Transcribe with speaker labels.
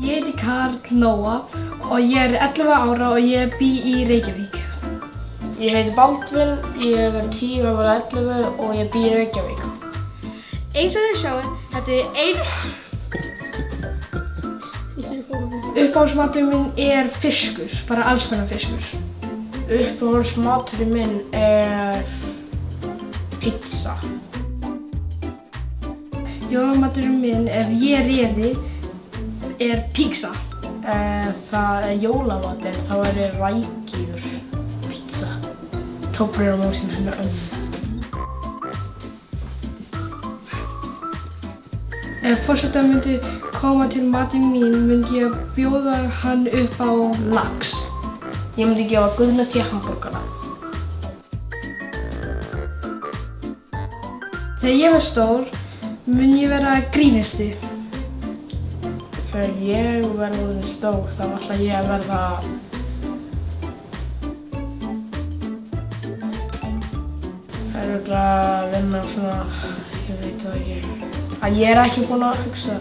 Speaker 1: Ég heiti Karl Nóa og ég er 11 ára og ég bý í Reykjavík.
Speaker 2: Ég heiti Baldvin, ég er 10 ára 11 og ég bý í Reykjavík.
Speaker 1: Eins og þið sjáum, þetta er ein... Uppáhaldsmaturinn minn er fiskur, bara alls konar fiskur.
Speaker 2: Uppáhaldsmaturinn minn er pizza.
Speaker 1: Jólamaturinn minn, ef ég réði, er pizza.
Speaker 2: Það er jólamatur, þá er rækjur pizza. Topprjómamúsin hennar ömmu.
Speaker 1: Ef forseta myndi koma til matinn mín, myndi ég bjóða hann upp á lax.
Speaker 2: Ég myndi gefa Guðnati hamborgara.
Speaker 1: Þegar ég verð stór, mun ég vera grínisti.
Speaker 2: Þegar ég verð orðinn stór, þá ætla ég að verða... Það er örugglega að vinna svona, ég veit það ekki. Ég er ekki búinn að hugsa.